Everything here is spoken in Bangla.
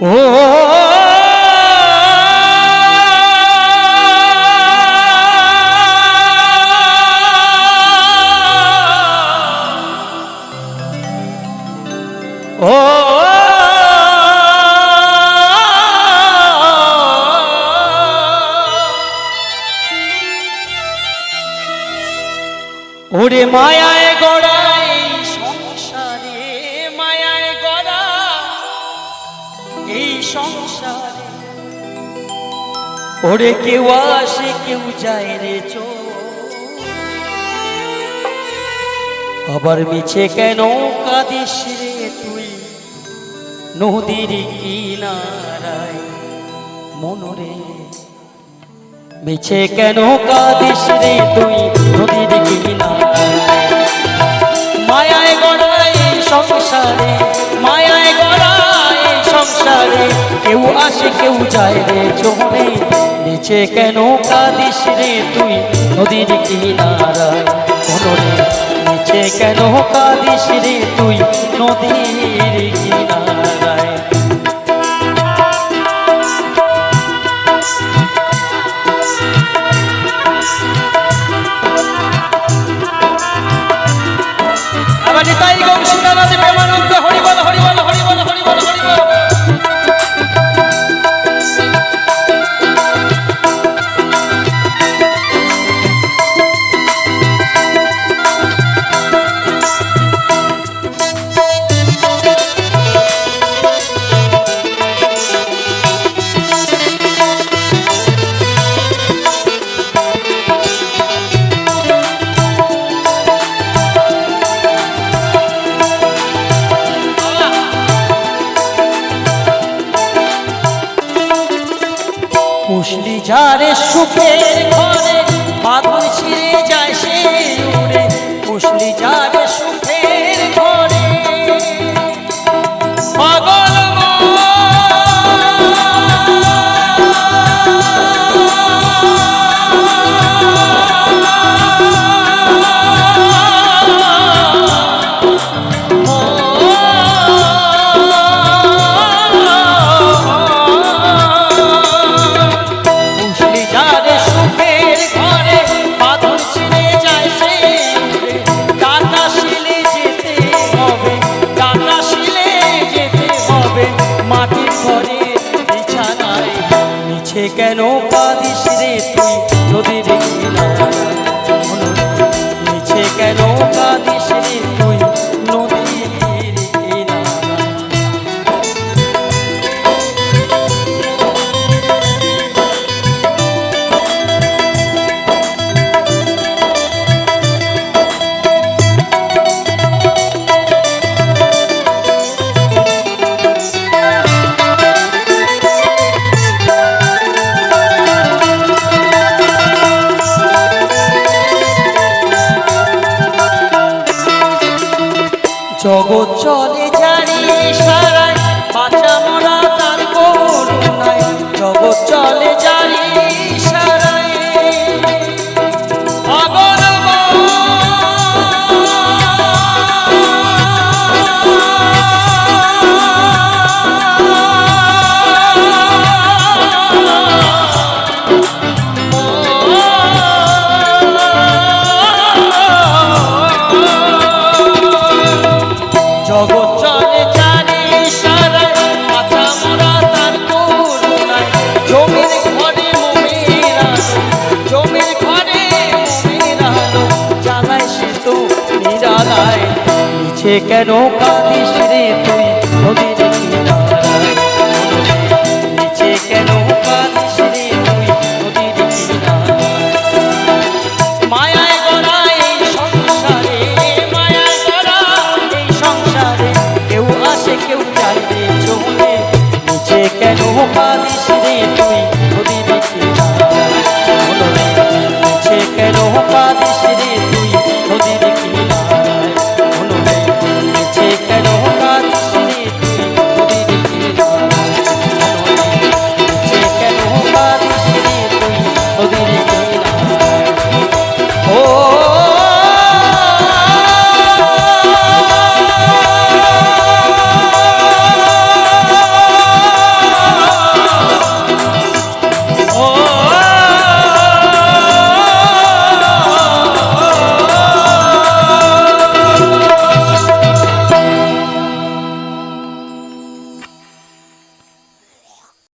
ও ও ওরে মায়ায় গড়াই সংসারে, মায়ায় গড়া এই সংসারে, ওরে কেউ আসে কেউ যায় রে চো, আবার মিছে কেন কাঁদিস রে তুই নদীর কিনারায় মনরে, মিছে কেন কাঁদিস রে তুই নদীর কিনারায়। মায়ায় গড়াই সংসারে, মায়ায় গড়াই সংসারে, কেউ আসে কেউ যায় রে চোরে, মিছে কেন কাঁদিস রে তুই নদীর কিনারায় মনরে, মিছে কেন কাঁদিস রে তুই নদীর কিনারায়। আবার নিতাই গৌর সুদানাথ প্রেমানন্দে হরি বল হরি বল হরি বল হরি বল হরি বল। পুষলি যারে সুখের ঘরে বাঁধন ছিঁড়ে যায় সে উড়ে, পুষলি যারে সুখের ঘরে পাগল কেন কাঁদিস রে তুই নদীর কিনারায় মনরে, মিছে কেন কাঁদিস রে তুই নদীর কিনারায়। জগৎ চলে জারি সারায় বাঁচা মরা তার করুণায়, জগৎ চলে জারি সারায় পাগল জগৎ চলে জারি সারায় মাথা মোরা তার করুণায়, জমির ঘরে মোমের আলো, জমির ঘরে মোমের আলো জ্বালায় সে তো নিরালায়, মিছে কেন কাঁদিস রে তুই নদীর কিনারায় মনরে, মিছে কেন কাঁদিস রে তুই নদীর কিনারায়। মায়ায় গড়া এই সংসারে, মায়ায় গড়া এই সংসারে, কেউ আসে কেউ যায় রে চলে, মিছে কেন কাঁদিস রে তুই